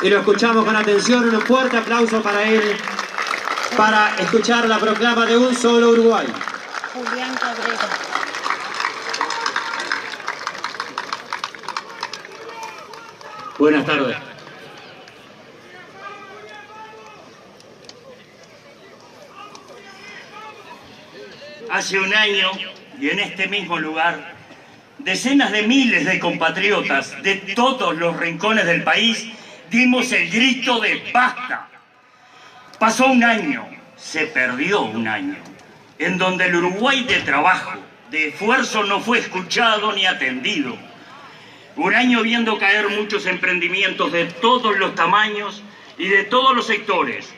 y lo escuchamos con atención. Un fuerte aplauso para él, para escuchar la proclama de un solo Uruguay. Julián Cabrera. Buenas tardes. Hace un año, y en este mismo lugar, decenas de miles de compatriotas de todos los rincones del país dimos el grito de ¡basta! Pasó un año, se perdió un año, en donde el Uruguay de trabajo, de esfuerzo no fue escuchado ni atendido. Un año viendo caer muchos emprendimientos de todos los tamaños y de todos los sectores,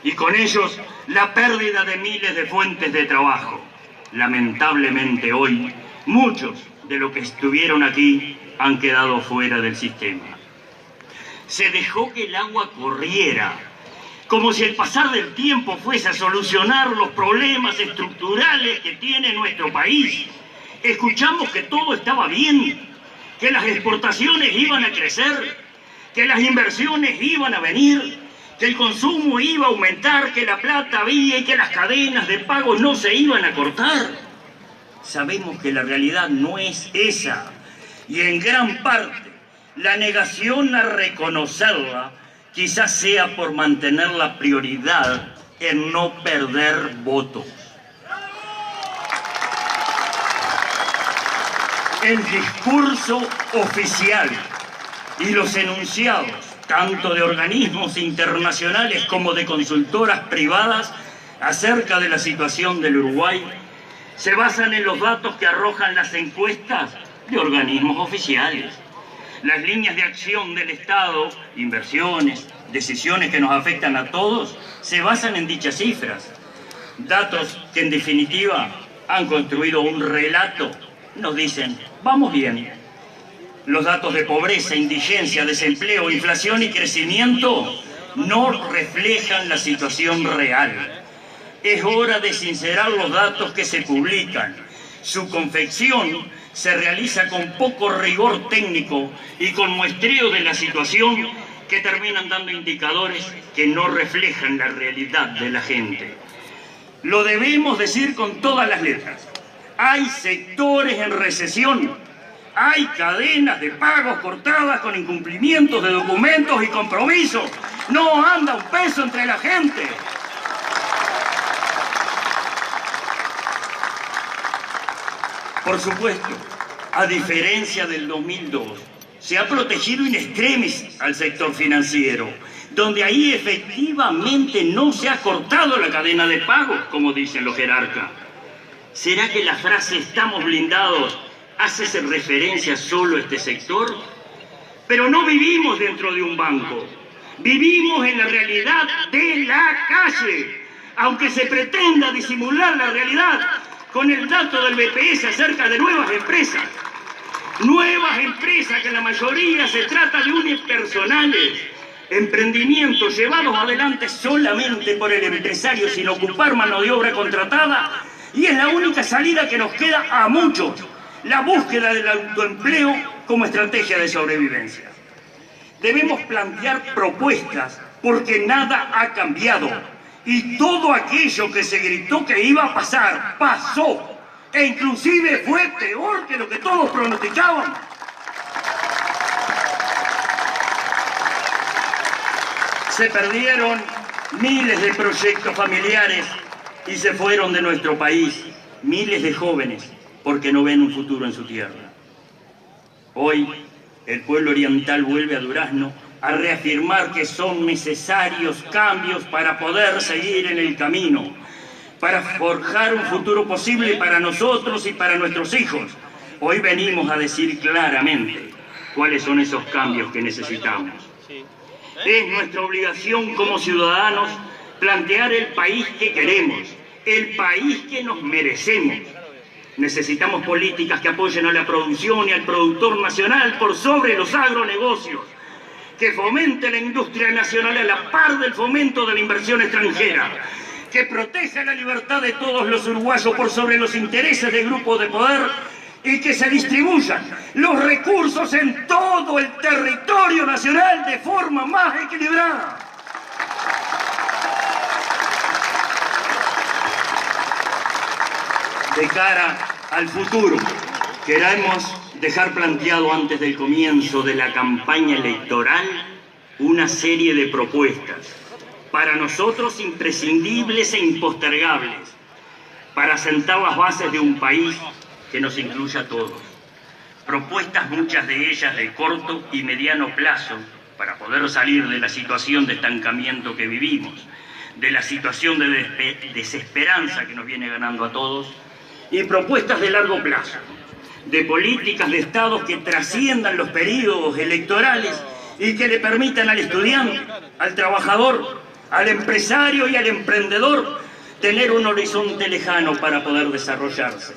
y con ellos la pérdida de miles de fuentes de trabajo. Lamentablemente hoy, muchos de los que estuvieron aquí han quedado fuera del sistema. Se dejó que el agua corriera, como si el pasar del tiempo fuese a solucionar los problemas estructurales que tiene nuestro país. Escuchamos que todo estaba bien, que las exportaciones iban a crecer, que las inversiones iban a venir, que el consumo iba a aumentar, que la plata había y que las cadenas de pago no se iban a cortar. Sabemos que la realidad no es esa, y en gran parte la negación a reconocerla quizás sea por mantener la prioridad en no perder votos. El discurso oficial y los enunciados, tanto de organismos internacionales como de consultoras privadas, acerca de la situación del Uruguay, se basan en los datos que arrojan las encuestas de organismos oficiales. Las líneas de acción del Estado, inversiones, decisiones que nos afectan a todos, se basan en dichas cifras. Datos que en definitiva han construido un relato. Nos dicen, vamos bien. Los datos de pobreza, indigencia, desempleo, inflación y crecimiento no reflejan la situación real. Es hora de sincerar los datos que se publican. Su confección se realiza con poco rigor técnico y con muestreo de la situación que terminan dando indicadores que no reflejan la realidad de la gente. Lo debemos decir con todas las letras. Hay sectores en recesión, hay cadenas de pagos cortadas con incumplimientos de documentos y compromisos. No anda un peso entre la gente. Por supuesto, a diferencia del 2002, se ha protegido in extremis al sector financiero, donde ahí efectivamente no se ha cortado la cadena de pagos, como dicen los jerarcas. ¿Será que la frase "estamos blindados" hace referencia solo a este sector? Pero no vivimos dentro de un banco, vivimos en la realidad de la calle, aunque se pretenda disimular la realidad con el dato del BPS acerca de nuevas empresas que la mayoría se trata de unipersonales, emprendimientos llevados adelante solamente por el empresario sin ocupar mano de obra contratada, y es la única salida que nos queda a muchos, la búsqueda del autoempleo como estrategia de sobrevivencia. Debemos plantear propuestas porque nada ha cambiado y todo aquello que se gritó que iba a pasar, pasó, e inclusive fue peor que lo que todos pronosticaban. Se perdieron miles de proyectos familiares y se fueron de nuestro país miles de jóvenes porque no ven un futuro en su tierra. Hoy el pueblo oriental vuelve a Durazno a reafirmar que son necesarios cambios para poder seguir en el camino, para forjar un futuro posible para nosotros y para nuestros hijos. Hoy venimos a decir claramente cuáles son esos cambios que necesitamos. Es nuestra obligación como ciudadanos plantear el país que queremos, el país que nos merecemos. Necesitamos políticas que apoyen a la producción y al productor nacional por sobre los agronegocios, que fomente la industria nacional a la par del fomento de la inversión extranjera, que proteja la libertad de todos los uruguayos por sobre los intereses de grupos de poder y que se distribuyan los recursos en todo el territorio nacional de forma más equilibrada. De cara al futuro, queremos dejar planteado antes del comienzo de la campaña electoral una serie de propuestas, para nosotros imprescindibles e impostergables, para sentar las bases de un país que nos incluya a todos. Propuestas, muchas de ellas de corto y mediano plazo, para poder salir de la situación de estancamiento que vivimos, de la situación de desesperanza que nos viene ganando a todos, y propuestas de largo plazo, de políticas de Estado que trasciendan los periodos electorales y que le permitan al estudiante, al trabajador, al empresario y al emprendedor tener un horizonte lejano para poder desarrollarse.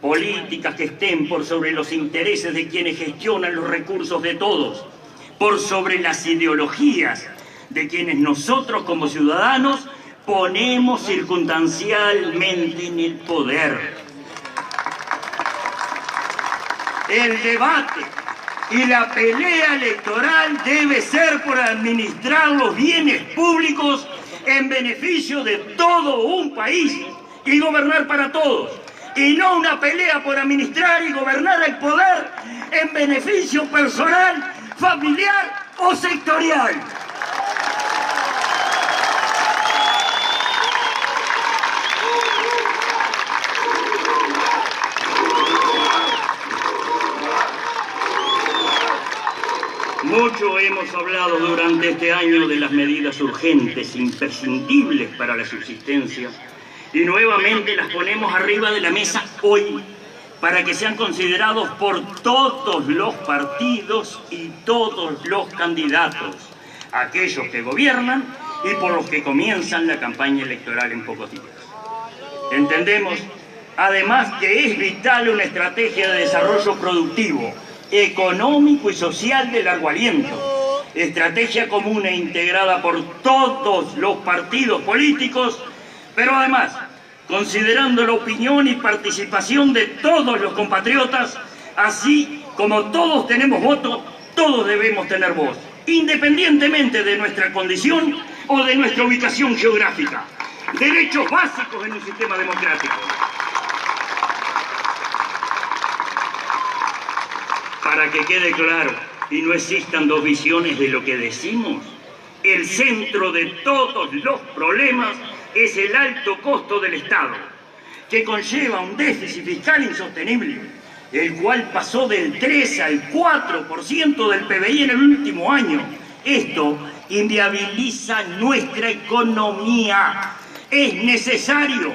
Políticas que estén por sobre los intereses de quienes gestionan los recursos de todos, por sobre las ideologías de quienes nosotros como ciudadanos ponemos circunstancialmente en el poder. El debate y la pelea electoral debe ser por administrar los bienes públicos en beneficio de todo un país y gobernar para todos, y no una pelea por administrar y gobernar el poder en beneficio personal, familiar o sectorial. Mucho hemos hablado durante este año de las medidas urgentes, imprescindibles para la subsistencia, y nuevamente las ponemos arriba de la mesa hoy para que sean considerados por todos los partidos y todos los candidatos, aquellos que gobiernan y por los que comienzan la campaña electoral en pocos días. Entendemos, además, que es vital una estrategia de desarrollo productivo, económico y social de largo aliento, estrategia común e integrada por todos los partidos políticos, pero además considerando la opinión y participación de todos los compatriotas, así como todos tenemos voto, todos debemos tener voz, independientemente de nuestra condición o de nuestra ubicación geográfica. Derechos básicos en un sistema democrático. Para que quede claro y no existan dos visiones de lo que decimos, el centro de todos los problemas es el alto costo del Estado, que conlleva un déficit fiscal insostenible, el cual pasó del 3 al 4% del PBI en el último año. Esto inviabiliza nuestra economía. Es necesario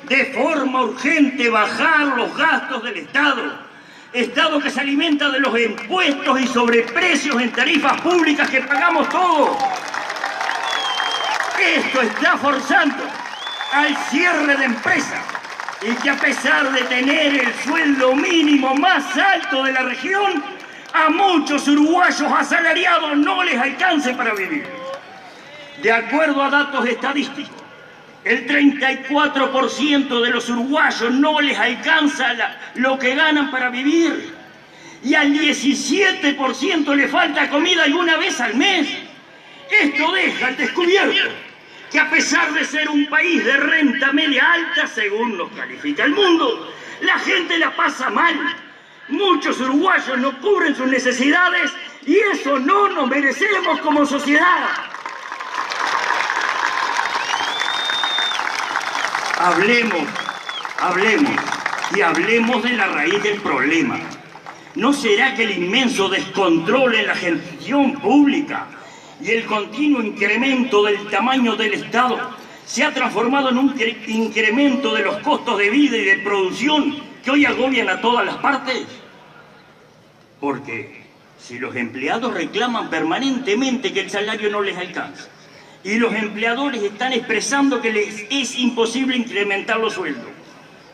de forma urgente bajar los gastos del Estado que se alimenta de los impuestos y sobreprecios en tarifas públicas que pagamos todos. Esto está forzando al cierre de empresas y que a pesar de tener el sueldo mínimo más alto de la región, a muchos uruguayos asalariados no les alcance para vivir. De acuerdo a datos estadísticos, el 34% de los uruguayos no les alcanza lo que ganan para vivir. Y al 17% le falta comida alguna vez al mes. Esto deja al descubierto que a pesar de ser un país de renta media alta, según nos califica el mundo, la gente la pasa mal. Muchos uruguayos no cubren sus necesidades y eso no nos merecemos como sociedad. Hablemos de la raíz del problema. ¿No será que el inmenso descontrol en la gestión pública y el continuo incremento del tamaño del Estado se ha transformado en un incremento de los costos de vida y de producción que hoy agobian a todas las partes? Porque si los empleados reclaman permanentemente que el salario no les alcanza, y los empleadores están expresando que les es imposible incrementar los sueldos,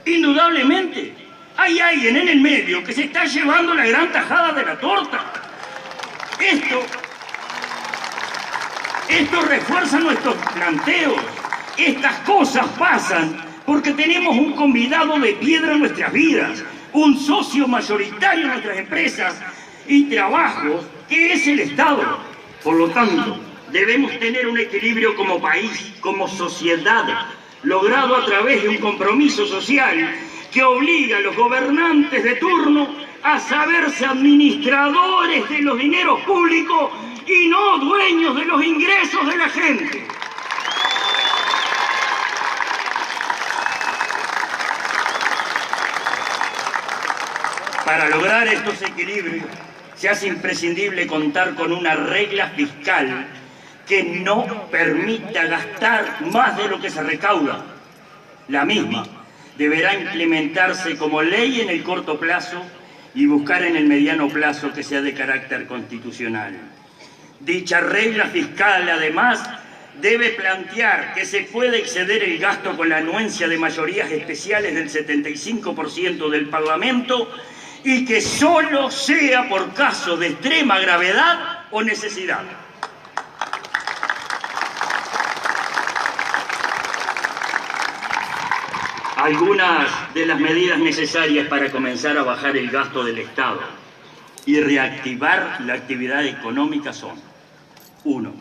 indudablemente hay alguien en el medio que se está llevando la gran tajada de la torta. Esto refuerza nuestros planteos. Estas cosas pasan porque tenemos un convidado de piedra en nuestras vidas, un socio mayoritario en nuestras empresas y trabajos, que es el Estado. Por lo tanto, debemos tener un equilibrio como país, como sociedad, logrado a través de un compromiso social que obliga a los gobernantes de turno a saberse administradores de los dineros públicos y no dueños de los ingresos de la gente. Para lograr estos equilibrios, se hace imprescindible contar con una regla fiscal que no permita gastar más de lo que se recauda. La misma deberá implementarse como ley en el corto plazo y buscar en el mediano plazo que sea de carácter constitucional. Dicha regla fiscal, además, debe plantear que se puede exceder el gasto con la anuencia de mayorías especiales del 75% del Parlamento y que solo sea por caso de extrema gravedad o necesidad. Algunas de las medidas necesarias para comenzar a bajar el gasto del Estado y reactivar la actividad económica son: 1.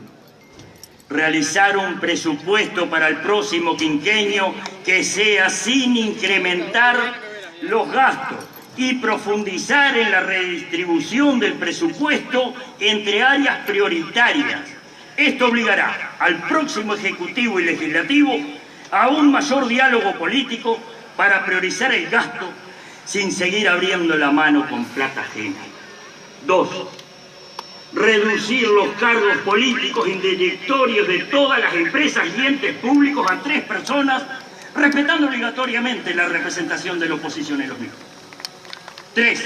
Realizar un presupuesto para el próximo quinquenio que sea sin incrementar los gastos y profundizar en la redistribución del presupuesto entre áreas prioritarias. Esto obligará al próximo Ejecutivo y Legislativo a un mayor diálogo político para priorizar el gasto sin seguir abriendo la mano con plata ajena. 2. Reducir los cargos políticos y directorios de todas las empresas y entes públicos a 3 personas, respetando obligatoriamente la representación de la oposición en los mismos. 3.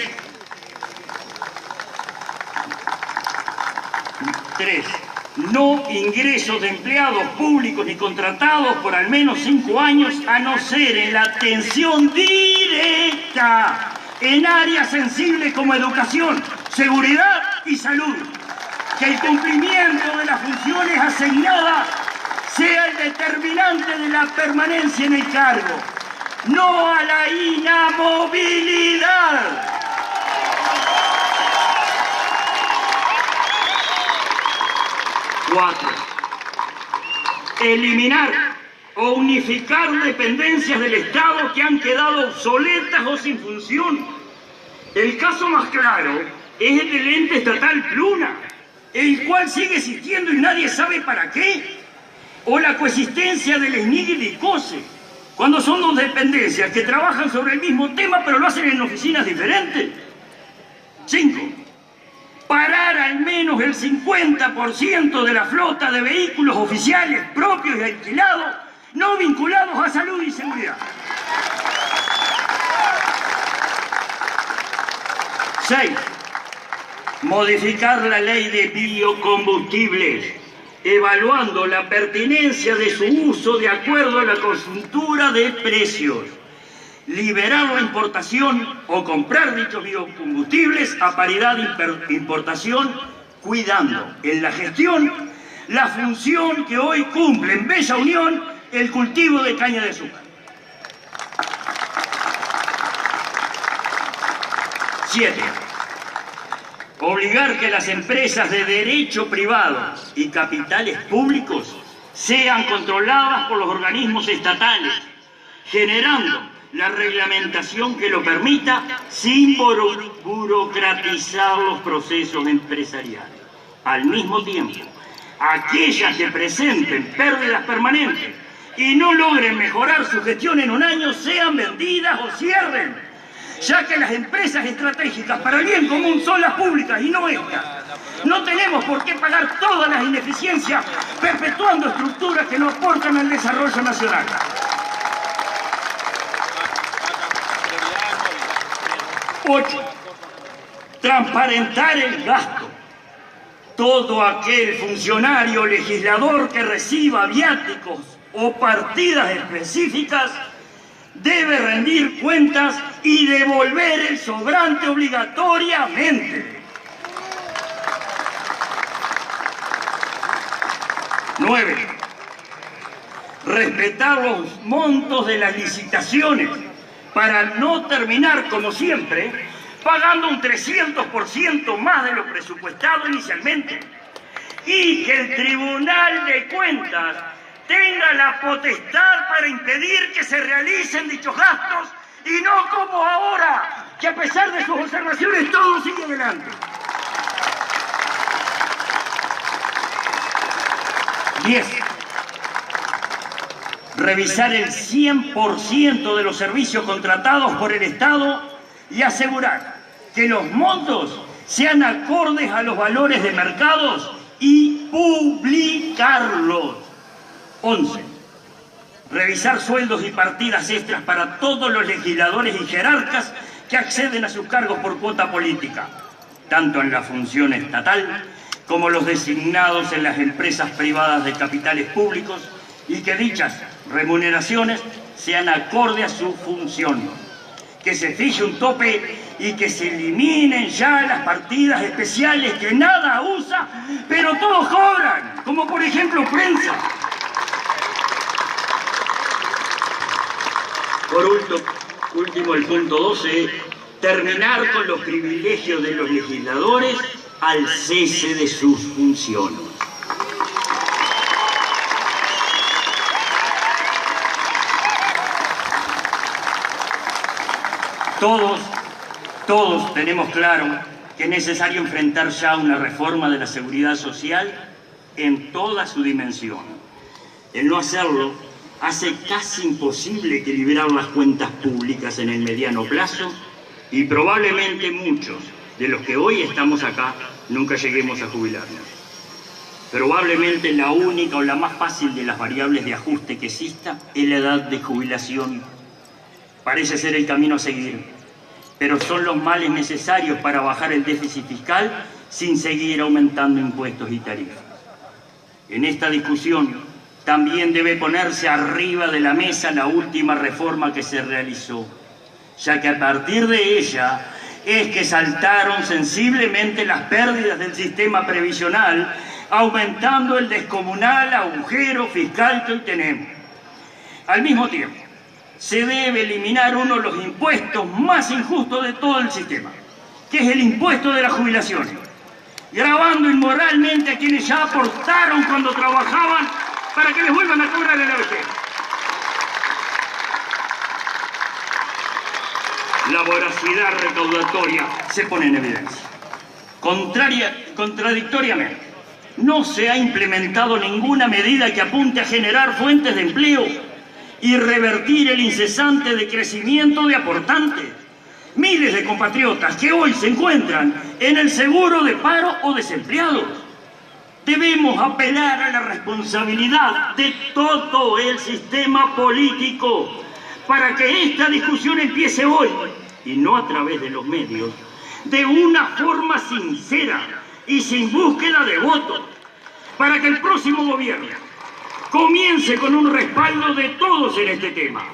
No ingresos de empleados públicos ni contratados por al menos 5 años, a no ser en la atención directa en áreas sensibles como educación, seguridad y salud. Que el cumplimiento de las funciones asignadas sea el determinante de la permanencia en el cargo, no a la inamovilidad. 4. Eliminar o unificar dependencias del Estado que han quedado obsoletas o sin función. El caso más claro es el del ente estatal Pluna, el cual sigue existiendo y nadie sabe para qué. O la coexistencia del SNIC y del ICOSE, cuando son 2 dependencias que trabajan sobre el mismo tema pero lo hacen en oficinas diferentes. 5. Parar al menos el 50% de la flota de vehículos oficiales propios y alquilados, no vinculados a salud y seguridad. 6. Modificar la ley de biocombustibles, evaluando la pertinencia de su uso de acuerdo a la coyuntura de precios. Liberar la importación o comprar dichos biocombustibles a paridad de importación, cuidando en la gestión la función que hoy cumple en Bella Unión el cultivo de caña de azúcar. 7. Obligar que las empresas de derecho privado y capitales públicos sean controladas por los organismos estatales, generando la reglamentación que lo permita sin burocratizar los procesos empresariales. Al mismo tiempo, aquellas que presenten pérdidas permanentes y no logren mejorar su gestión en un año sean vendidas o cierren, ya que las empresas estratégicas para el bien común son las públicas y no estas. No tenemos por qué pagar todas las ineficiencias perpetuando estructuras que no aportan al desarrollo nacional. 8. Transparentar el gasto. Todo aquel funcionario legislador que reciba viáticos o partidas específicas debe rendir cuentas y devolver el sobrante obligatoriamente. 9. Respetar los montos de las licitaciones para no terminar, como siempre, pagando un 300% más de lo presupuestado inicialmente. Y que el Tribunal de Cuentas tenga la potestad para impedir que se realicen dichos gastos y no como ahora, que a pesar de sus observaciones todo sigue adelante. 10. Revisar el 100% de los servicios contratados por el Estado y asegurar que los montos sean acordes a los valores de mercados y publicarlos. 11. Revisar sueldos y partidas extras para todos los legisladores y jerarcas que acceden a sus cargos por cuota política, tanto en la función estatal como los designados en las empresas privadas de capitales públicos, y que dichas remuneraciones sean acorde a su función. Que se fije un tope y que se eliminen ya las partidas especiales que nada usa, pero todos cobran, como por ejemplo prensa. Por último, el punto 12, terminar con los privilegios de los legisladores al cese de sus funciones. Todos tenemos claro que es necesario enfrentar ya una reforma de la seguridad social en toda su dimensión. El no hacerlo hace casi imposible equilibrar las cuentas públicas en el mediano plazo y probablemente muchos de los que hoy estamos acá nunca lleguemos a jubilarnos. Probablemente la única o la más fácil de las variables de ajuste que exista es la edad de jubilación. Parece ser el camino a seguir, pero son los males necesarios para bajar el déficit fiscal sin seguir aumentando impuestos y tarifas. En esta discusión también debe ponerse arriba de la mesa la última reforma que se realizó, ya que a partir de ella es que saltaron sensiblemente las pérdidas del sistema previsional, aumentando el descomunal agujero fiscal que hoy tenemos. Al mismo tiempo, se debe eliminar uno de los impuestos más injustos de todo el sistema, que es el impuesto de las jubilaciones, gravando inmoralmente a quienes ya aportaron cuando trabajaban para que les vuelvan a cobrar en la vejez. La voracidad recaudatoria se pone en evidencia. Contradictoriamente, no se ha implementado ninguna medida que apunte a generar fuentes de empleo y revertir el incesante decrecimiento de aportantes. Miles de compatriotas que hoy se encuentran en el seguro de paro o desempleados. Debemos apelar a la responsabilidad de todo el sistema político para que esta discusión empiece hoy, y no a través de los medios, de una forma sincera y sin búsqueda de votos, para que el próximo gobierno comience con un respaldo de todos en este tema,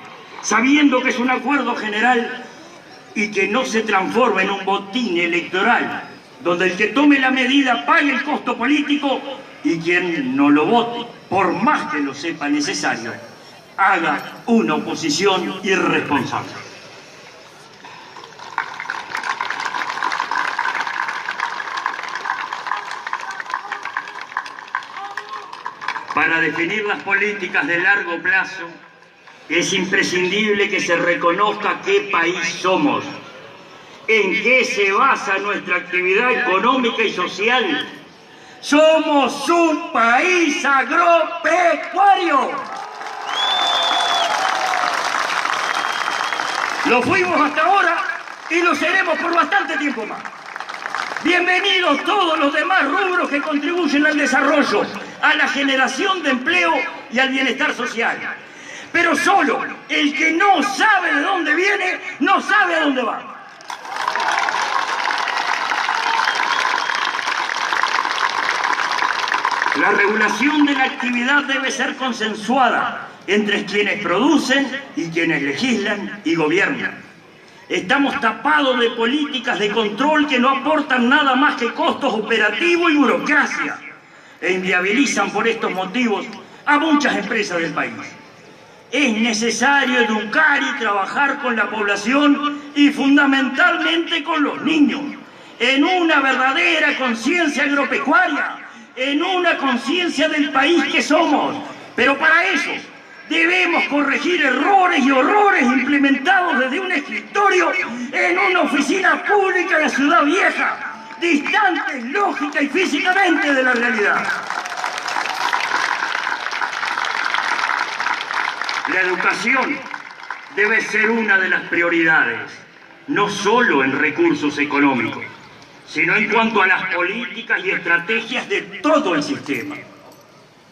sabiendo que es un acuerdo general y que no se transforme en un botín electoral, donde el que tome la medida pague el costo político y quien no lo vote, por más que lo sepa necesario, haga una oposición irresponsable. Para definir las políticas de largo plazo, es imprescindible que se reconozca qué país somos, en qué se basa nuestra actividad económica y social. Somos un país agropecuario. Lo fuimos hasta ahora y lo seremos por bastante tiempo más. Bienvenidos todos los demás rubros que contribuyen al desarrollo, a la generación de empleo y al bienestar social. Pero solo el que no sabe de dónde viene, no sabe a dónde va. La regulación de la actividad debe ser consensuada entre quienes producen y quienes legislan y gobiernan. Estamos tapados de políticas de control que no aportan nada más que costos operativos y burocracia, e inviabilizan por estos motivos a muchas empresas del país. Es necesario educar y trabajar con la población y fundamentalmente con los niños, en una verdadera conciencia agropecuaria, en una conciencia del país que somos. Pero para eso debemos corregir errores y horrores implementados desde un escritorio en una oficina pública de la ciudad vieja, distantes lógica y físicamente de la realidad. La educación debe ser una de las prioridades, no solo en recursos económicos, sino en cuanto a las políticas y estrategias de todo el sistema.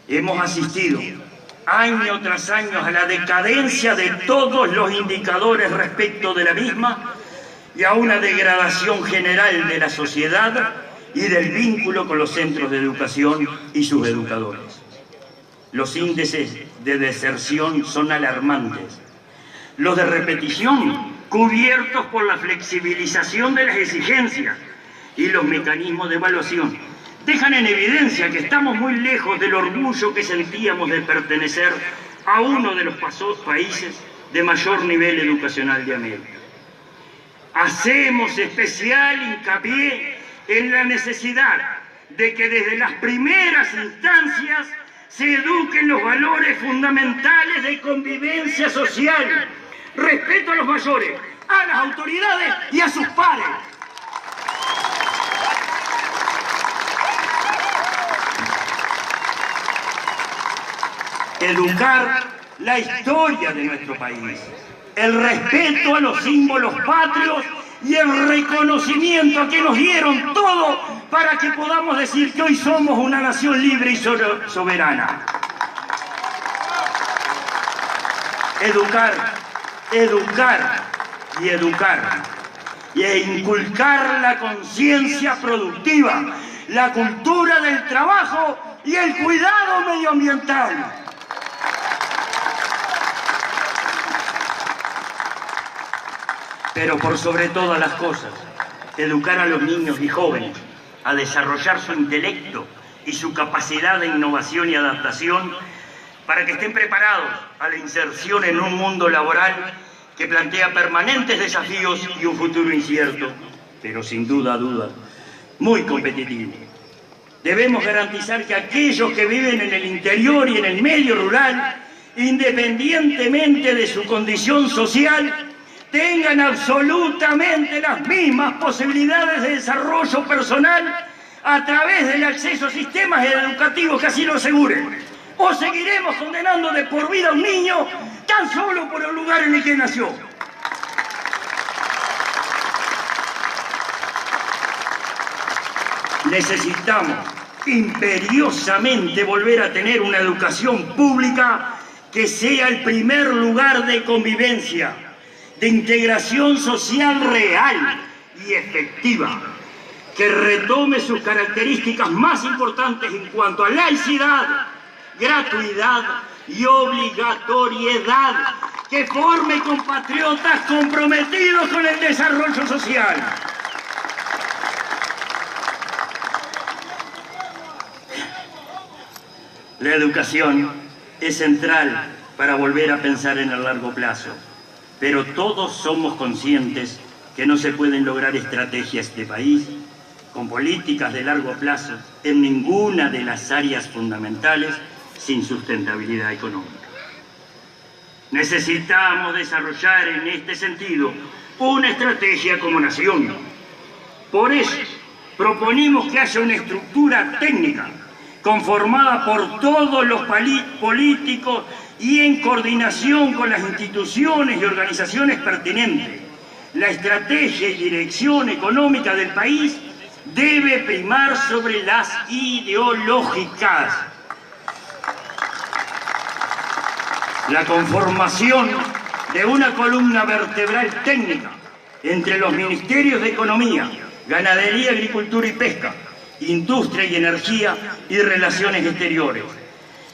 Hemos asistido año tras año a la decadencia de todos los indicadores respecto de la misma y a una degradación general de la sociedad y del vínculo con los centros de educación y sus educadores. Los índices de deserción son alarmantes. Los de repetición, cubiertos por la flexibilización de las exigencias y los mecanismos de evaluación, dejan en evidencia que estamos muy lejos del orgullo que sentíamos de pertenecer a uno de los países de mayor nivel educacional de América. Hacemos especial hincapié en la necesidad de que desde las primeras instancias se eduquen los valores fundamentales de convivencia social, respeto a los mayores, a las autoridades y a sus pares. Educar la historia de nuestro país, el respeto a los símbolos patrios y el reconocimiento a que nos dieron todo para que podamos decir que hoy somos una nación libre y soberana. Educar, educar y educar. E inculcar la conciencia productiva, la cultura del trabajo y el cuidado medioambiental. Pero por sobre todas las cosas, educar a los niños y jóvenes a desarrollar su intelecto y su capacidad de innovación y adaptación para que estén preparados a la inserción en un mundo laboral que plantea permanentes desafíos y un futuro incierto, pero sin duda, muy competitivo. Debemos garantizar que aquellos que viven en el interior y en el medio rural, independientemente de su condición social, tengan absolutamente las mismas posibilidades de desarrollo personal a través del acceso a sistemas educativos que así lo aseguren. ¿O seguiremos condenando de por vida a un niño tan solo por el lugar en el que nació? Necesitamos imperiosamente volver a tener una educación pública que sea el primer lugar de convivencia, de integración social real y efectiva, que retome sus características más importantes en cuanto a laicidad, gratuidad y obligatoriedad, que forme compatriotas comprometidos con el desarrollo social. La educación es central para volver a pensar en el largo plazo. Pero todos somos conscientes que no se pueden lograr estrategias de país con políticas de largo plazo en ninguna de las áreas fundamentales sin sustentabilidad económica. Necesitamos desarrollar en este sentido una estrategia como nación. Por eso proponemos que haya una estructura técnica conformada por todos los políticos y en coordinación con las instituciones y organizaciones pertinentes. La estrategia y dirección económica del país debe primar sobre las ideológicas. La conformación de una columna vertebral técnica entre los ministerios de Economía, Ganadería, Agricultura y Pesca, Industria y Energía y Relaciones Exteriores.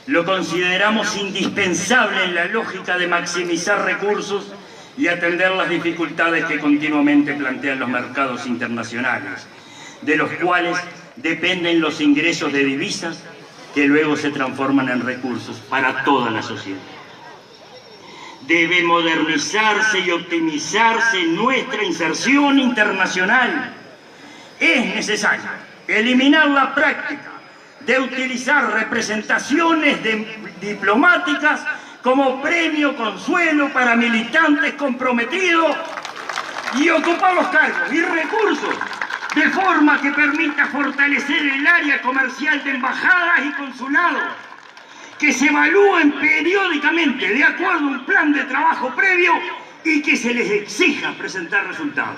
Lo consideramos indispensable en la lógica de maximizar recursos y atender las dificultades que continuamente plantean los mercados internacionales, de los cuales dependen los ingresos de divisas que luego se transforman en recursos para toda la sociedad. Debe modernizarse y optimizarse nuestra inserción internacional. Es necesario eliminar la práctica de utilizar representaciones diplomáticas como premio consuelo para militantes comprometidos y ocupar los cargos y recursos de forma que permita fortalecer el área comercial de embajadas y consulados, que se evalúen periódicamente de acuerdo a un plan de trabajo previo y que se les exija presentar resultados.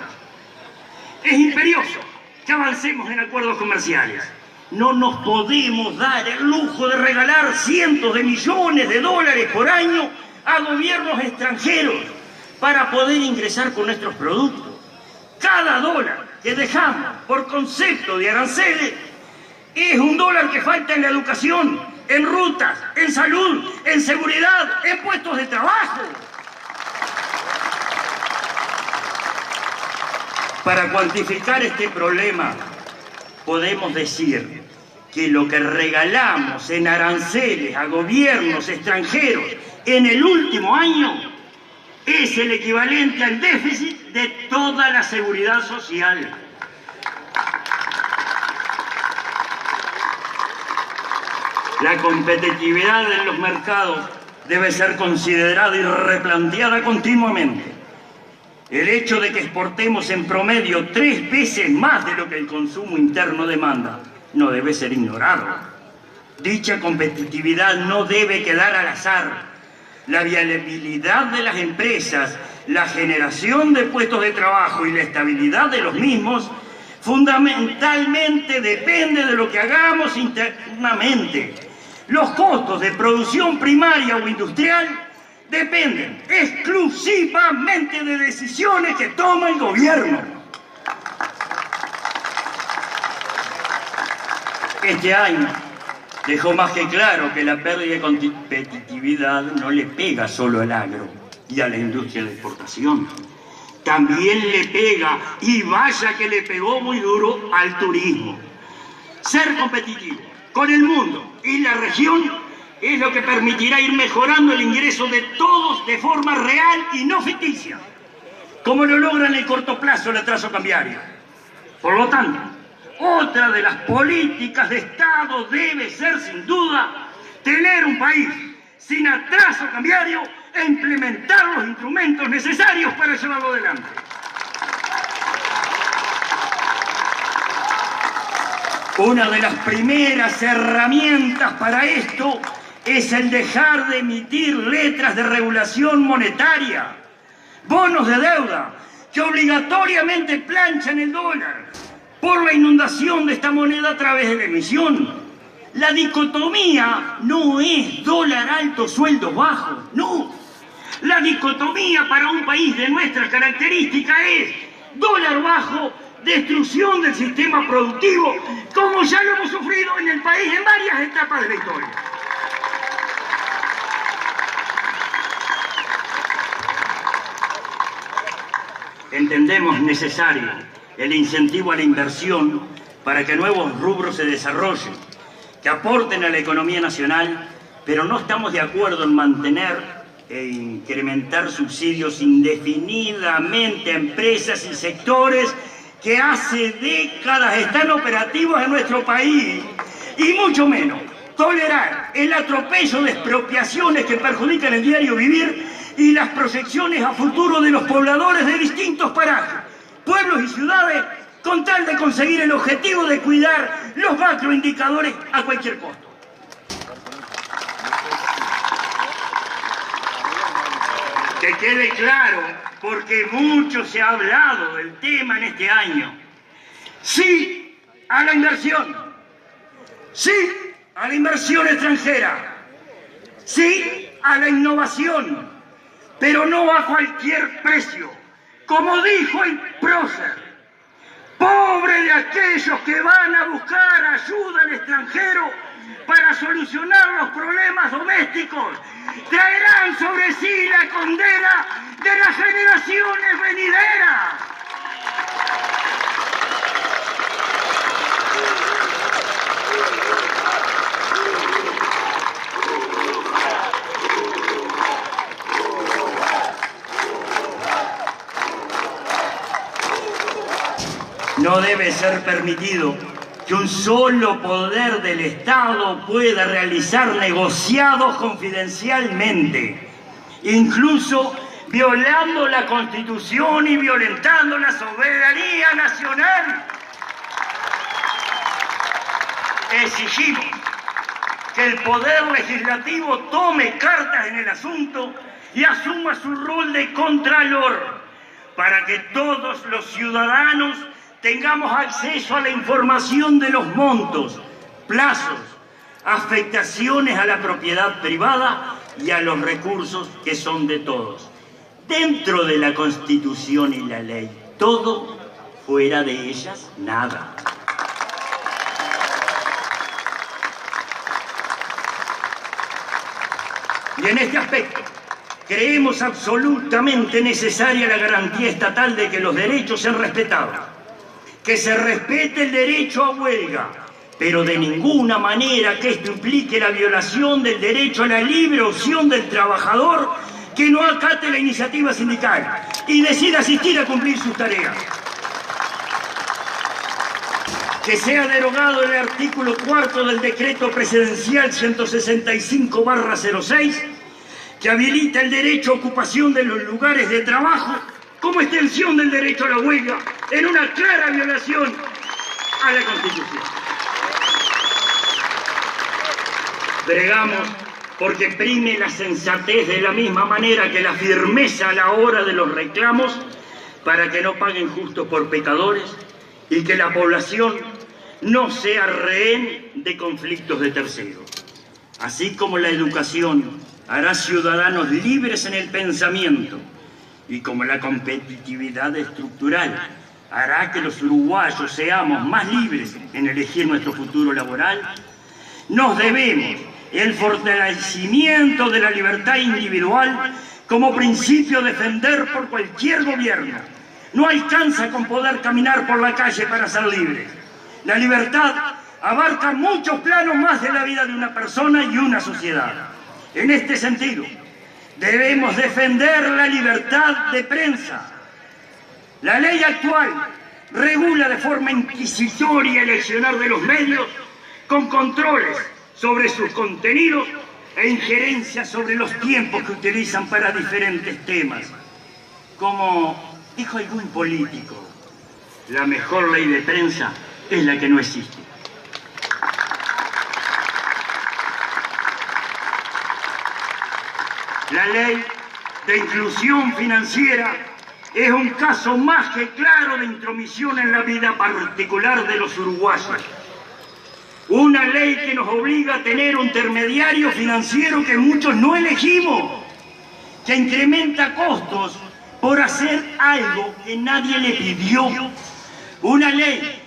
Es imperioso que avancemos en acuerdos comerciales. No nos podemos dar el lujo de regalar cientos de millones de dólares por año a gobiernos extranjeros para poder ingresar con nuestros productos. Cada dólar que dejamos por concepto de aranceles es un dólar que falta en la educación, en rutas, en salud, en seguridad, en puestos de trabajo. Para cuantificar este problema, podemos decir que lo que regalamos en aranceles a gobiernos extranjeros en el último año es el equivalente al déficit de toda la seguridad social. La competitividad en los mercados debe ser considerada y replanteada continuamente. El hecho de que exportemos en promedio 3 veces más de lo que el consumo interno demanda no debe ser ignorado. Dicha competitividad no debe quedar al azar. La viabilidad de las empresas, la generación de puestos de trabajo y la estabilidad de los mismos fundamentalmente depende de lo que hagamos internamente. Los costos de producción primaria o industrial dependen exclusivamente de decisiones que toma el gobierno. Este año dejó más que claro que la pérdida de competitividad no le pega solo al agro y a la industria de exportación. También le pega, y vaya que le pegó muy duro, al turismo. Ser competitivo con el mundo y la región es lo que permitirá ir mejorando el ingreso de todos de forma real y no ficticia, como lo logra en el corto plazo el atraso cambiario. Por lo tanto, otra de las políticas de Estado debe ser, sin duda, tener un país sin atraso cambiario e implementar los instrumentos necesarios para llevarlo adelante. Una de las primeras herramientas para esto es el dejar de emitir letras de regulación monetaria, bonos de deuda, que obligatoriamente planchan el dólar por la inundación de esta moneda a través de la emisión. La dicotomía no es dólar alto, sueldos bajos, no. La dicotomía para un país de nuestra característica es dólar bajo, destrucción del sistema productivo, como ya lo hemos sufrido en el país en varias etapas de la historia. Entendemos necesario el incentivo a la inversión para que nuevos rubros se desarrollen, que aporten a la economía nacional, pero no estamos de acuerdo en mantener e incrementar subsidios indefinidamente a empresas y sectores que hace décadas están operativos en nuestro país, y mucho menos tolerar el atropello de expropiaciones que perjudican el diario vivir y las proyecciones a futuro de los pobladores de distintos parajes, pueblos y ciudades, con tal de conseguir el objetivo de cuidar los macroindicadores a cualquier costo. Que quede claro, porque mucho se ha hablado del tema en este año. Sí a la inversión. Sí a la inversión extranjera. Sí a la innovación, pero no a cualquier precio. Como dijo el prócer, pobre de aquellos que van a buscar ayuda al extranjero para solucionar los problemas domésticos. Traerán sobre sí la condena de las generaciones venideras. No debe ser permitido que un solo poder del Estado pueda realizar negociados confidencialmente, incluso violando la Constitución y violentando la soberanía nacional. Exigimos que el Poder Legislativo tome cartas en el asunto y asuma su rol de contralor para que todos los ciudadanos tengamos acceso a la información de los montos, plazos, afectaciones a la propiedad privada y a los recursos que son de todos. Dentro de la Constitución y la ley, todo; fuera de ellas, nada. Y en este aspecto, creemos absolutamente necesaria la garantía estatal de que los derechos sean respetados. Que se respete el derecho a huelga, pero de ninguna manera que esto implique la violación del derecho a la libre opción del trabajador que no acate la iniciativa sindical y decida asistir a cumplir sus tareas. Que sea derogado el artículo 4 del decreto presidencial 165/06, que habilita el derecho a ocupación de los lugares de trabajo como extensión del derecho a la huelga, en una clara violación a la Constitución. Bregamos porque prime la sensatez de la misma manera que la firmeza a la hora de los reclamos, para que no paguen justos por pecadores y que la población no sea rehén de conflictos de terceros. Así como la educación hará ciudadanos libres en el pensamiento, y como la competitividad estructural hará que los uruguayos seamos más libres en elegir nuestro futuro laboral, nos debemos el fortalecimiento de la libertad individual como principio a defender por cualquier gobierno. No alcanza con poder caminar por la calle para ser libres. La libertad abarca muchos planos más de la vida de una persona y una sociedad. En este sentido, debemos defender la libertad de prensa. La ley actual regula de forma inquisitoria el accionar de los medios, con controles sobre sus contenidos e injerencias sobre los tiempos que utilizan para diferentes temas. Como dijo algún político, la mejor ley de prensa es la que no existe. La ley de inclusión financiera es un caso más que claro de intromisión en la vida particular de los uruguayos. Una ley que nos obliga a tener un intermediario financiero que muchos no elegimos, que incrementa costos por hacer algo que nadie le pidió. Una ley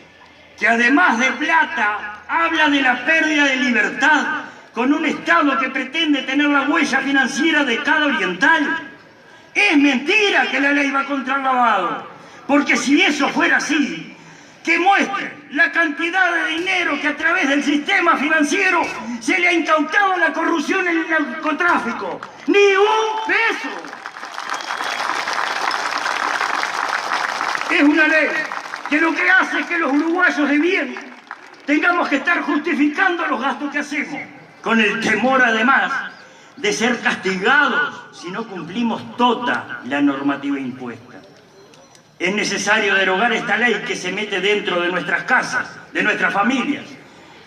que además de plata habla de la pérdida de libertad, con un Estado que pretende tener la huella financiera de cada oriental. Es mentira que la ley va contra el lavado, porque si eso fuera así, que muestren la cantidad de dinero que a través del sistema financiero se le ha incautado a la corrupción y el narcotráfico. ¡Ni un peso! Es una ley que lo que hace es que los uruguayos de bien tengamos que estar justificando los gastos que hacemos, con el temor además de ser castigados si no cumplimos toda la normativa impuesta. Es necesario derogar esta ley que se mete dentro de nuestras casas, de nuestras familias.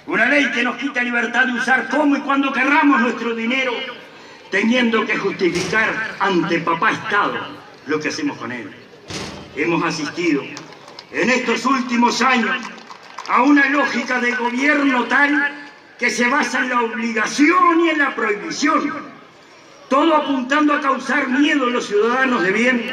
Una ley que nos quita libertad de usar como y cuando querramos nuestro dinero, teniendo que justificar ante papá Estado lo que hacemos con él. Hemos asistido en estos últimos años a una lógica de gobierno tal que se basa en la obligación y en la prohibición, todo apuntando a causar miedo a los ciudadanos de bien,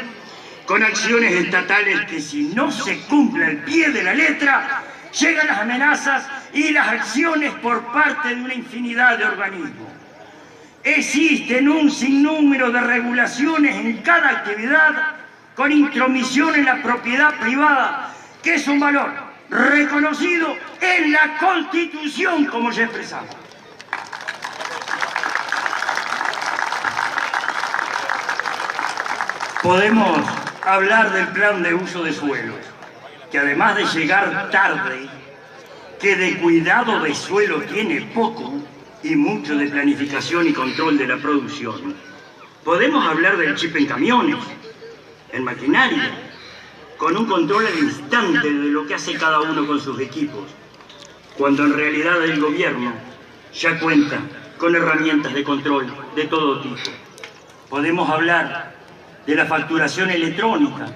con acciones estatales que si no se cumple al pie de la letra, llegan las amenazas y las acciones por parte de una infinidad de organismos. Existen un sinnúmero de regulaciones en cada actividad, con intromisión en la propiedad privada, que es un valor reconocido en la Constitución, como ya expresamos. Podemos hablar del plan de uso de suelos, que además de llegar tarde, que de cuidado de suelo tiene poco y mucho de planificación y control de la producción. Podemos hablar del chip en camiones, en maquinaria, con un control al instante de lo que hace cada uno con sus equipos, cuando en realidad el gobierno ya cuenta con herramientas de control de todo tipo. Podemos hablar de la facturación electrónica,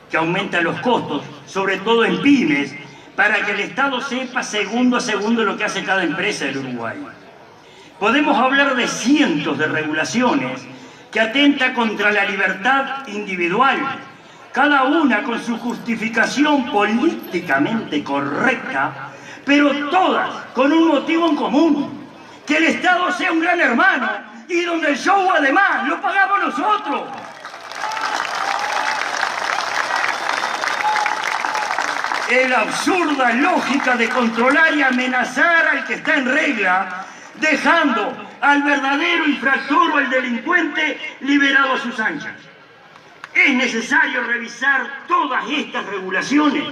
que aumenta los costos, sobre todo en pymes, para que el Estado sepa segundo a segundo lo que hace cada empresa del Uruguay. Podemos hablar de cientos de regulaciones que atentan contra la libertad individual, cada una con su justificación políticamente correcta, pero todas con un motivo en común: que el Estado sea un gran hermano y donde el show además lo pagamos nosotros. Es la absurda lógica de controlar y amenazar al que está en regla, dejando al verdadero infractor o al delincuente liberado a sus anchas. Es necesario revisar todas estas regulaciones,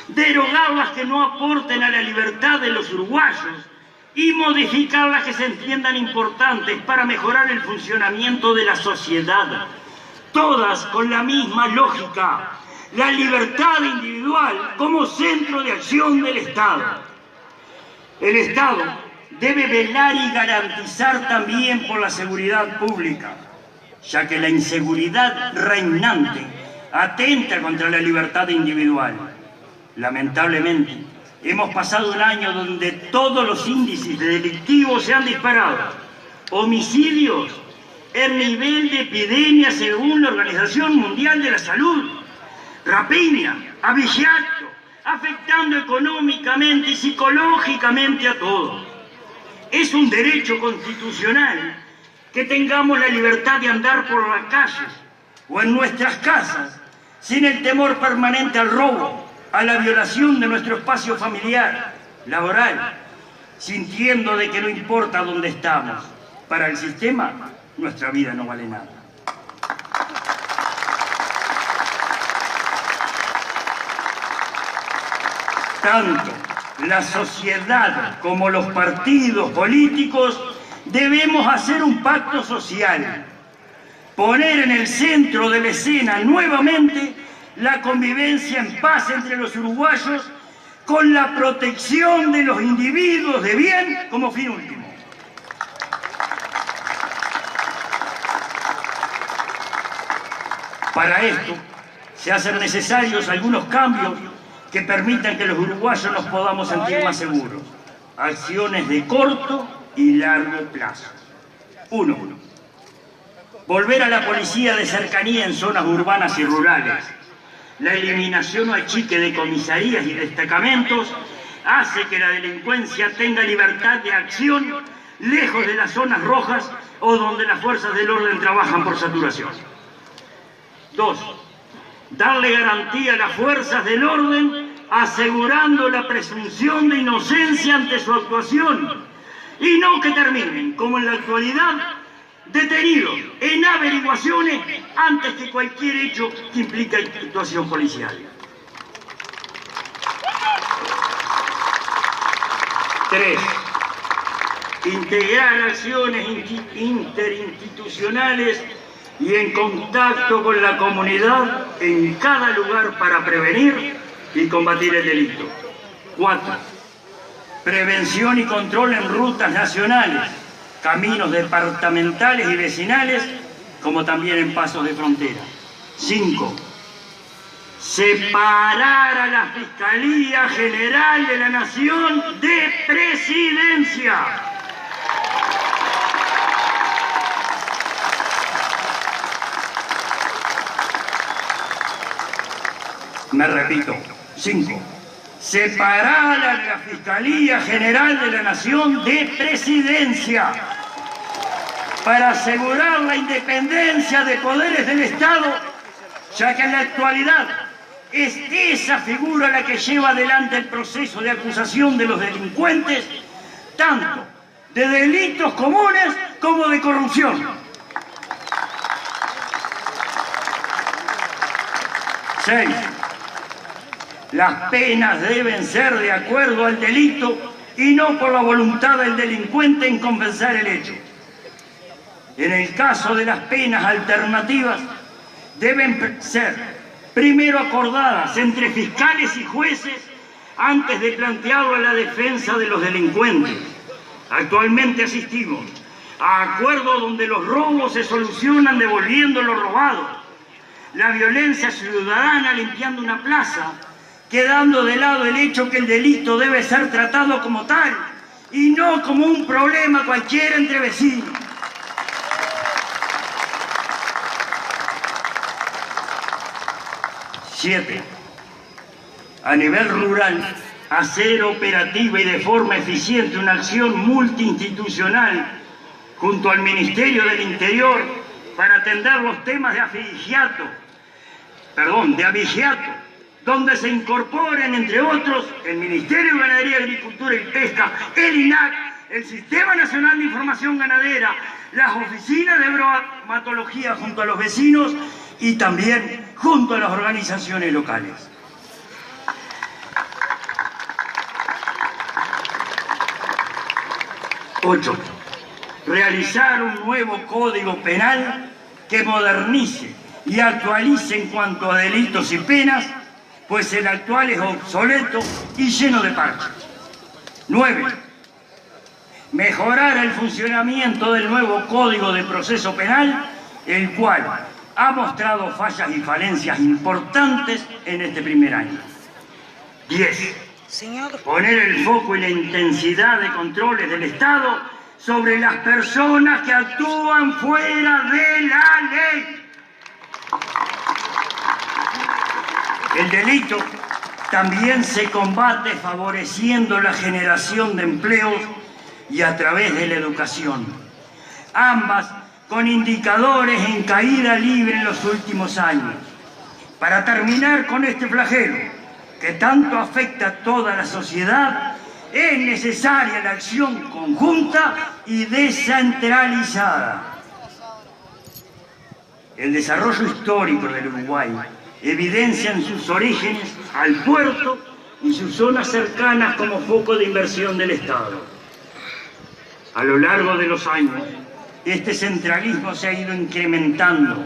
derogar las que no aporten a la libertad de los uruguayos y modificar las que se entiendan importantes para mejorar el funcionamiento de la sociedad. Todas con la misma lógica: la libertad individual como centro de acción del Estado. El Estado debe velar y garantizar también por la seguridad pública, ya que la inseguridad reinante atenta contra la libertad individual. Lamentablemente, hemos pasado un año donde todos los índices delictivos se han disparado. Homicidios en nivel de epidemia según la Organización Mundial de la Salud. Rapiña, abigeato, afectando económicamente y psicológicamente a todos. Es un derecho constitucional que tengamos la libertad de andar por las calles o en nuestras casas sin el temor permanente al robo, a la violación de nuestro espacio familiar, laboral, sintiendo de que no importa dónde estamos. Para el sistema, nuestra vida no vale nada. Tanto la sociedad como los partidos políticos debemos hacer un pacto social, poner en el centro de la escena nuevamente la convivencia en paz entre los uruguayos, con la protección de los individuos de bien como fin último. Para esto se hacen necesarios algunos cambios que permitan que los uruguayos nos podamos sentir más seguros. Acciones de corto y largo plazo. 1. Volver a la policía de cercanía en zonas urbanas y rurales. La eliminación o achique de comisarías y destacamentos hace que la delincuencia tenga libertad de acción lejos de las zonas rojas o donde las fuerzas del orden trabajan por saturación. 2. Darle garantía a las fuerzas del orden asegurando la presunción de inocencia ante su actuación y no que terminen, como en la actualidad, detenidos en averiguaciones antes que cualquier hecho que implica actuación policial. 3. Integrar acciones interinstitucionales y en contacto con la comunidad en cada lugar para prevenir y combatir el delito. 4. Prevención y control en rutas nacionales, caminos departamentales y vecinales, como también en pasos de frontera. 5. Separar a la Fiscalía General de la Nación de Presidencia. Me repito, 5. Separar a la Fiscalía General de la Nación de Presidencia para asegurar la independencia de poderes del Estado, ya que en la actualidad es esa figura la que lleva adelante el proceso de acusación de los delincuentes, tanto de delitos comunes como de corrupción. 6. Las penas deben ser de acuerdo al delito y no por la voluntad del delincuente en confesar el hecho. En el caso de las penas alternativas, deben ser primero acordadas entre fiscales y jueces antes de plantearlo a la defensa de los delincuentes. Actualmente asistimos a acuerdos donde los robos se solucionan devolviendo lo robado, la violencia ciudadana limpiando una plaza, quedando de lado el hecho que el delito debe ser tratado como tal y no como un problema cualquiera entre vecinos. Siete, a nivel rural, hacer operativa y de forma eficiente una acción multiinstitucional junto al Ministerio del Interior para atender los temas de abigeato, donde se incorporen, entre otros, el Ministerio de Ganadería, Agricultura y Pesca, el INAC, el Sistema Nacional de Información Ganadera, las oficinas de bromatología junto a los vecinos y también junto a las organizaciones locales. Ocho, realizar un nuevo código penal que modernice y actualice en cuanto a delitos y penas, pues el actual es obsoleto y lleno de parches. 9. Mejorar el funcionamiento del nuevo Código de Proceso Penal, el cual ha mostrado fallas y falencias importantes en este primer año. 10. Poner el foco y la intensidad de controles del Estado sobre las personas que actúan fuera de la ley. El delito también se combate favoreciendo la generación de empleos y a través de la educación, ambas con indicadores en caída libre en los últimos años. Para terminar con este flagelo que tanto afecta a toda la sociedad, es necesaria la acción conjunta y descentralizada. El desarrollo histórico del Uruguay evidencia en sus orígenes al puerto y sus zonas cercanas como foco de inversión del Estado. A lo largo de los años, este centralismo se ha ido incrementando,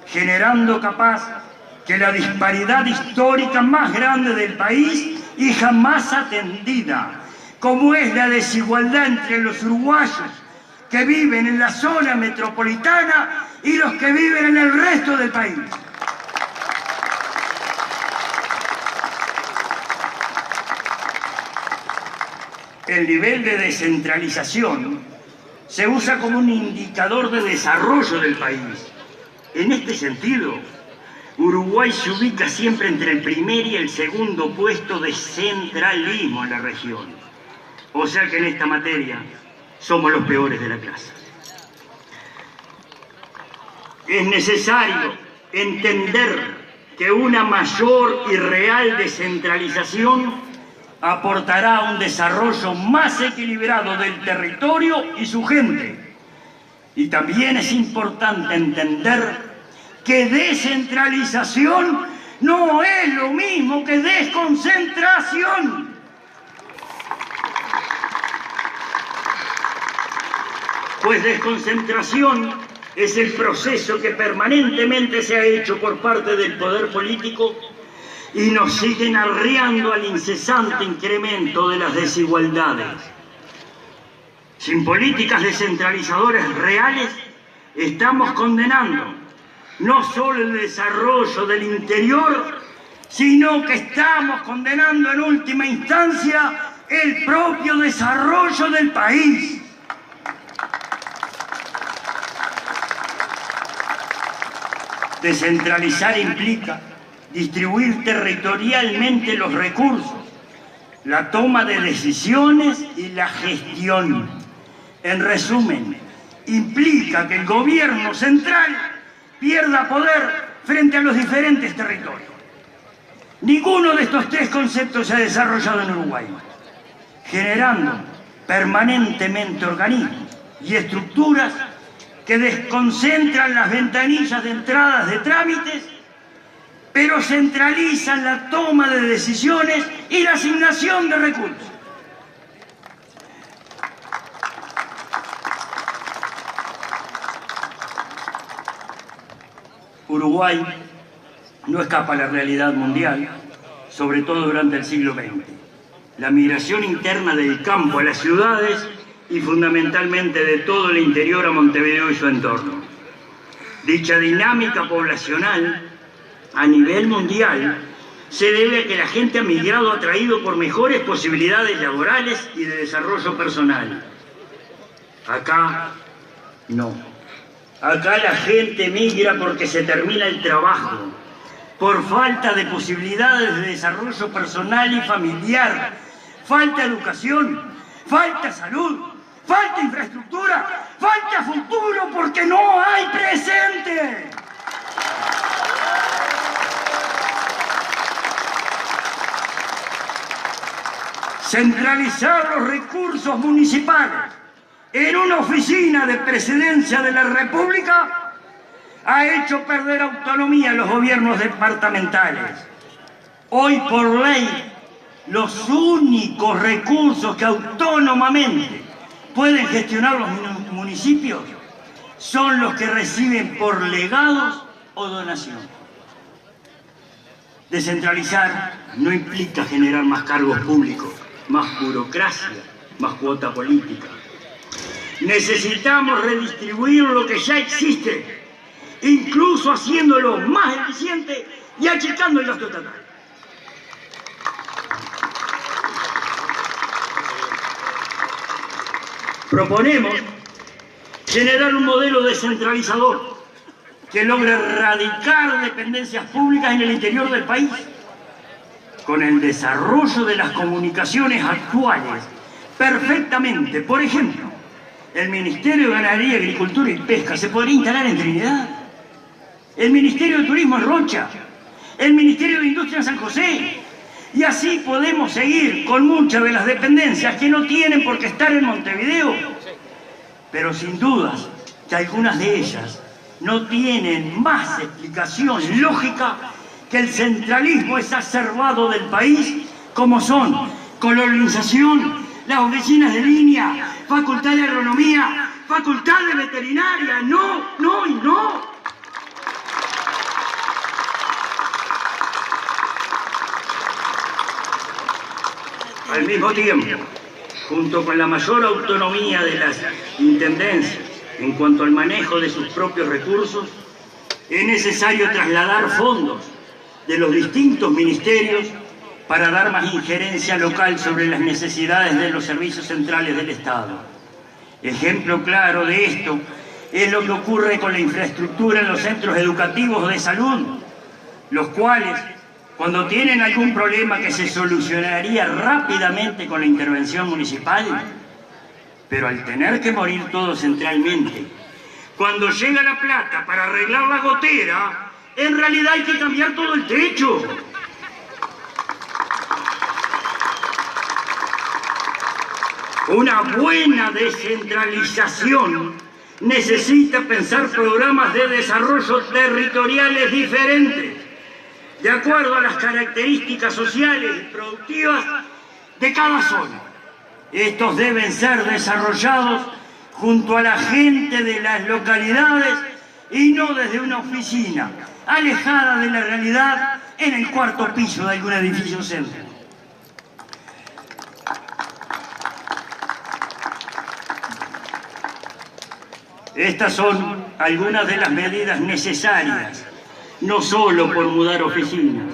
generando capaz que la disparidad histórica más grande del país y jamás atendida, como es la desigualdad entre los uruguayos que viven en la zona metropolitana y los que viven en el resto del país. El nivel de descentralización se usa como un indicador de desarrollo del país. En este sentido, Uruguay se ubica siempre entre el primer y el segundo puesto de centralismo en la región. O sea que en esta materia somos los peores de la clase. Es necesario entender que una mayor y real descentralización aportará a un desarrollo más equilibrado del territorio y su gente. Y también es importante entender que descentralización no es lo mismo que desconcentración. Pues desconcentración es el proceso que permanentemente se ha hecho por parte del poder político y nos siguen arreando al incesante incremento de las desigualdades. Sin políticas descentralizadoras reales, estamos condenando no solo el desarrollo del interior, sino que estamos condenando en última instancia el propio desarrollo del país. Descentralizar implica distribuir territorialmente los recursos, la toma de decisiones y la gestión. En resumen, implica que el gobierno central pierda poder frente a los diferentes territorios. Ninguno de estos tres conceptos se ha desarrollado en Uruguay, generando permanentemente organismos y estructuras que desconcentran las ventanillas de entradas de trámites pero centralizan la toma de decisiones y la asignación de recursos. Uruguay no escapa a la realidad mundial, sobre todo durante el siglo XX. La migración interna del campo a las ciudades y fundamentalmente de todo el interior a Montevideo y su entorno. Dicha dinámica poblacional a nivel mundial se debe a que la gente ha migrado atraído por mejores posibilidades laborales y de desarrollo personal. Acá no. Acá la gente migra porque se termina el trabajo, por falta de posibilidades de desarrollo personal y familiar, falta educación, falta salud, falta infraestructura, falta futuro porque no hay presente. Centralizar los recursos municipales en una oficina de presidencia de la República ha hecho perder autonomía a los gobiernos departamentales. Hoy, por ley, los únicos recursos que autónomamente pueden gestionar los municipios son los que reciben por legados o donaciones. Descentralizar no implica generar más cargos públicos, más burocracia, más cuota política. Necesitamos redistribuir lo que ya existe, incluso haciéndolo más eficiente y achicando el gasto estatal. Proponemos generar un modelo descentralizador que logre erradicar dependencias públicas en el interior del país, con el desarrollo de las comunicaciones actuales perfectamente. Por ejemplo, el Ministerio de Ganadería, Agricultura y Pesca se podría instalar en Trinidad, el Ministerio de Turismo en Rocha, el Ministerio de Industria en San José, y así podemos seguir con muchas de las dependencias que no tienen por qué estar en Montevideo, pero sin dudas que algunas de ellas no tienen más explicación lógica que el centralismo exacerbado del país, como son colonización, las oficinas de línea, facultad de agronomía, facultad de veterinaria, no, no y no. Al mismo tiempo, junto con la mayor autonomía de las intendencias en cuanto al manejo de sus propios recursos, es necesario trasladar fondos de los distintos ministerios para dar más injerencia local sobre las necesidades de los servicios centrales del Estado. Ejemplo claro de esto es lo que ocurre con la infraestructura en los centros educativos de salud, los cuales, cuando tienen algún problema que se solucionaría rápidamente con la intervención municipal, pero al tener que morir todo centralmente, cuando llega la plata para arreglar la gotera, en realidad hay que cambiar todo el techo. Una buena descentralización necesita pensar programas de desarrollo territoriales diferentes, de acuerdo a las características sociales y productivas de cada zona. Estos deben ser desarrollados junto a la gente de las localidades y no desde una oficina alejada de la realidad en el cuarto piso de algún edificio céntrico. Estas son algunas de las medidas necesarias, no solo por mudar oficinas,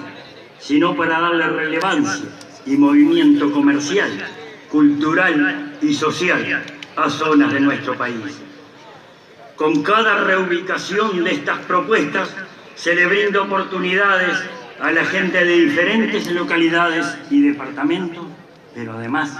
sino para darle relevancia y movimiento comercial, cultural y social a zonas de nuestro país. Con cada reubicación de estas propuestas se le brinda oportunidades a la gente de diferentes localidades y departamentos, pero además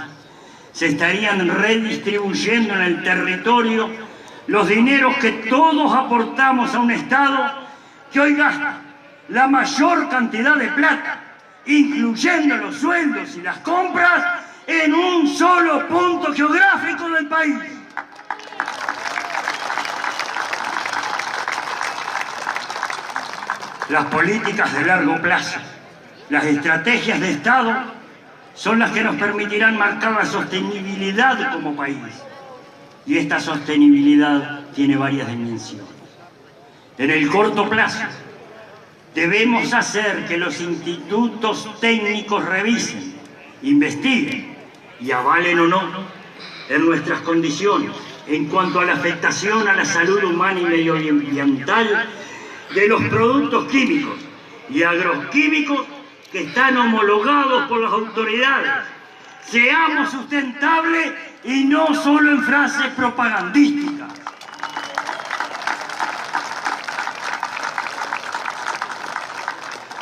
se estarían redistribuyendo en el territorio los dineros que todos aportamos a un Estado que hoy gasta la mayor cantidad de plata, incluyendo los sueldos y las compras, en un solo punto geográfico del país. Las políticas de largo plazo, las estrategias de Estado, son las que nos permitirán marcar la sostenibilidad como país. Y esta sostenibilidad tiene varias dimensiones. En el corto plazo, debemos hacer que los institutos técnicos revisen, investiguen y avalen o no en nuestras condiciones en cuanto a la afectación a la salud humana y medioambiental de los productos químicos y agroquímicos que están homologados por las autoridades. Seamos sustentables y no solo en frases propagandísticas.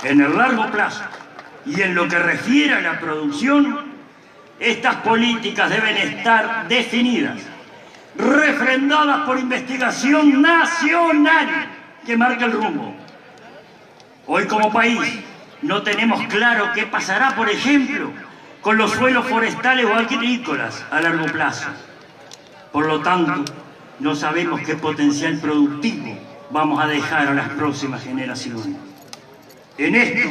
En el largo plazo y en lo que refiere a la producción, estas políticas deben estar definidas, refrendadas por investigación nacional que marque el rumbo. Hoy como país no tenemos claro qué pasará, por ejemplo, con los suelos forestales o agrícolas a largo plazo. Por lo tanto, no sabemos qué potencial productivo vamos a dejar a las próximas generaciones. En esto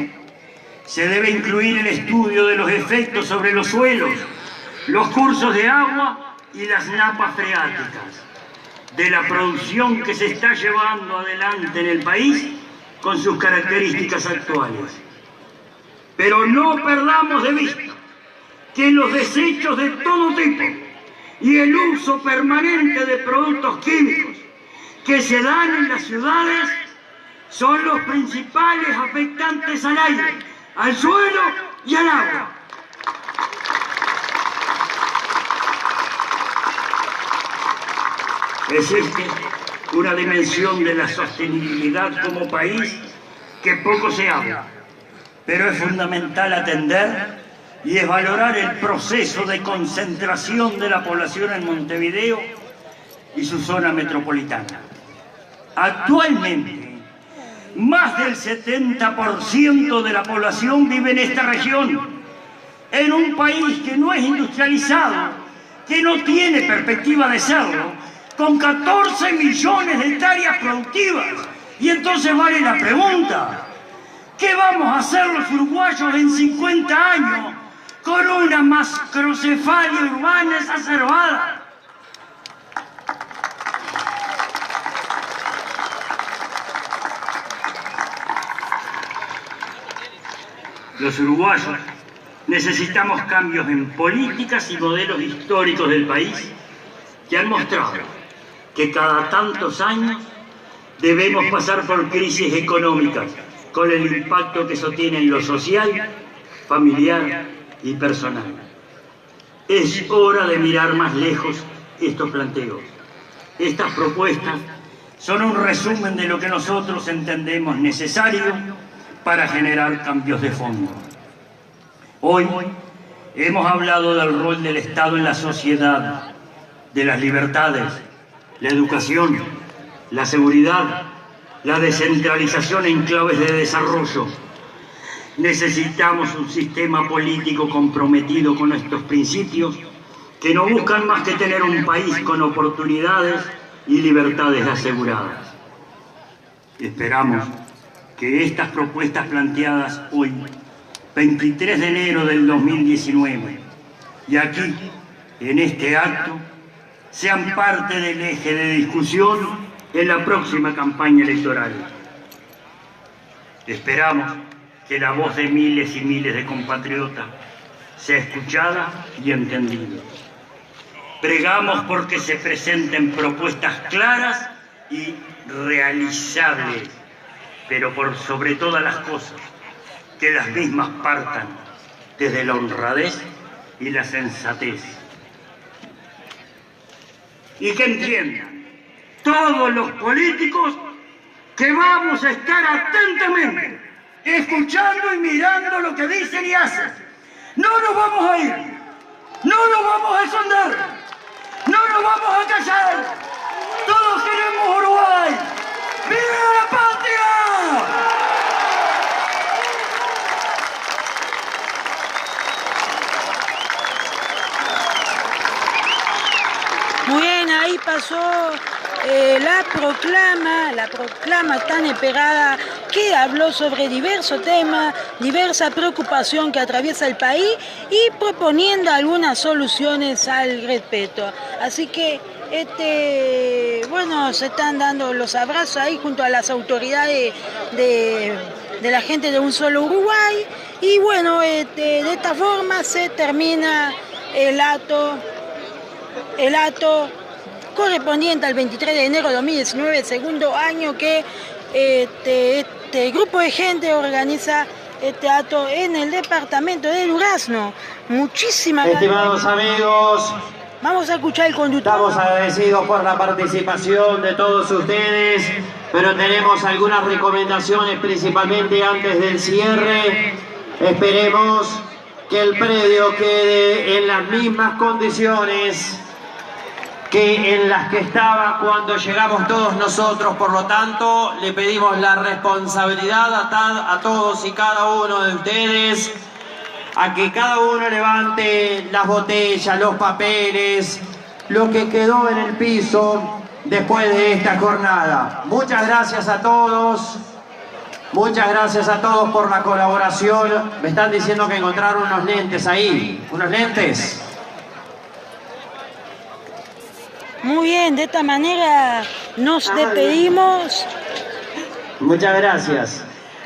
se debe incluir el estudio de los efectos sobre los suelos, los cursos de agua y las napas freáticas, de la producción que se está llevando adelante en el país con sus características actuales. Pero no perdamos de vista que los desechos de todo tipo y el uso permanente de productos químicos que se dan en las ciudades son los principales afectantes al aire, al suelo y al agua. Existe una dimensión de la sostenibilidad como país que poco se habla, pero es fundamental atender y es valorar el proceso de concentración de la población en Montevideo y su zona metropolitana. Actualmente, más del 70% de la población vive en esta región, en un país que no es industrializado, que no tiene perspectiva de serlo, con 14 millones de hectáreas productivas. Y entonces vale la pregunta, ¿qué vamos a hacer los uruguayos en 50 años con una macrocefalia urbana exacerbada? Los uruguayos necesitamos cambios en políticas y modelos históricos del país que han mostrado que cada tantos años debemos pasar por crisis económicas con el impacto que eso tiene en lo social, familiar y personal. Es hora de mirar más lejos estos planteos. Estas propuestas son un resumen de lo que nosotros entendemos necesario para generar cambios de fondo. Hoy hemos hablado del rol del Estado en la sociedad, de las libertades, la educación, la seguridad, la descentralización en claves de desarrollo. Necesitamos un sistema político comprometido con estos principios que no buscan más que tener un país con oportunidades y libertades aseguradas. Esperamos que estas propuestas planteadas hoy, 23 de enero del 2019, y aquí, en este acto, sean parte del eje de discusión en la próxima campaña electoral. Esperamos que la voz de miles y miles de compatriotas sea escuchada y entendida. Pregamos porque se presenten propuestas claras y realizables, pero por sobre todas las cosas, que las mismas partan desde la honradez y la sensatez. Y que entiendan todos los políticos que vamos a estar atentamente escuchando y mirando lo que dicen y hacen. No nos vamos a ir, no nos vamos a esconder, no nos vamos a callar. Todos queremos Uruguay. ¡Viva la patria! Muy bien, ahí pasó la proclama tan esperada que habló sobre diversos temas, diversa preocupación que atraviesa el país y proponiendo algunas soluciones al respecto. Así que bueno, se están dando los abrazos ahí junto a las autoridades de la gente de Un Solo Uruguay y bueno, de esta forma se termina el acto correspondiente al 23 de enero de 2019, segundo año que este grupo de gente organiza este acto en el departamento de Durazno. Muchísimas gracias. Estimados amigos, vamos a escuchar el conductor. estamos agradecidos por la participación de todos ustedes, pero tenemos algunas recomendaciones principalmente antes del cierre. Esperemos que el predio quede en las mismas condiciones que en las que estaba cuando llegamos todos nosotros. Por lo tanto, le pedimos la responsabilidad a todos y cada uno de ustedes a que cada uno levante las botellas, los papeles, lo que quedó en el piso después de esta jornada. Muchas gracias a todos. Muchas gracias a todos por la colaboración. Me están diciendo que encontraron unos lentes ahí. ¿Unos lentes? Muy bien, de esta manera nos despedimos. Muchas gracias.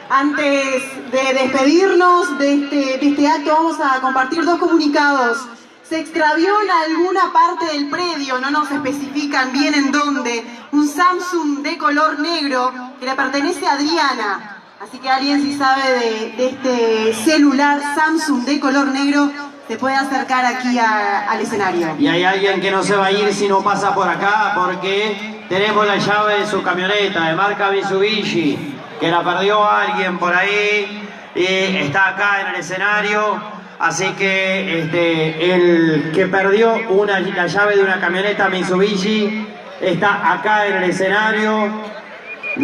Antes de despedirnos de este acto, vamos a compartir dos comunicados. Se extravió en alguna parte del predio, no nos especifican bien en dónde, un Samsung de color negro que le pertenece a Adriana. Así que alguien, si sabe de este celular Samsung de color negro, se puede acercar aquí al escenario. Y hay alguien que no se va a ir si no pasa por acá, porque tenemos la llave de su camioneta de marca Mitsubishi, que la perdió alguien por ahí y está acá en el escenario. Así que el que perdió la llave de una camioneta Mitsubishi está acá en el escenario.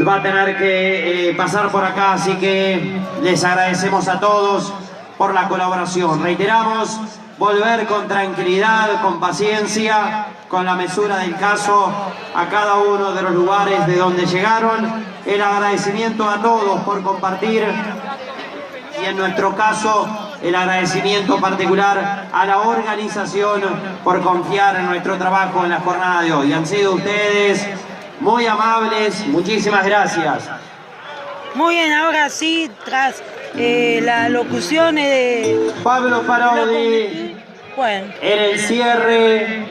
Va a tener que pasar por acá, así que les agradecemos a todos por la colaboración. Reiteramos, volver con tranquilidad, con paciencia, con la mesura del caso a cada uno de los lugares de donde llegaron. El agradecimiento a todos por compartir y en nuestro caso el agradecimiento particular a la organización por confiar en nuestro trabajo en la jornada de hoy. Han sido ustedes muy amables, muchísimas gracias. Muy bien, ahora sí, tras la locución de Pablo Parodi, bueno, en el cierre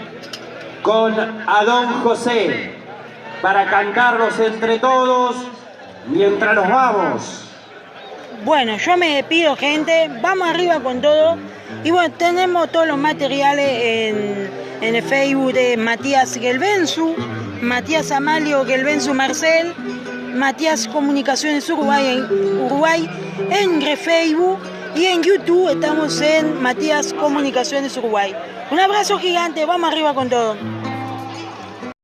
con a Don José, para cantarlos entre todos mientras nos vamos. Bueno, yo me despido, gente, vamos arriba con todo. Y bueno, tenemos todos los materiales en el Facebook de Matías Gelbensu, Matías Amalio Gelbensu Marcel, Matías Comunicaciones Uruguay en Facebook y en YouTube estamos en Matías Comunicaciones Uruguay. Un abrazo gigante, vamos arriba con todo.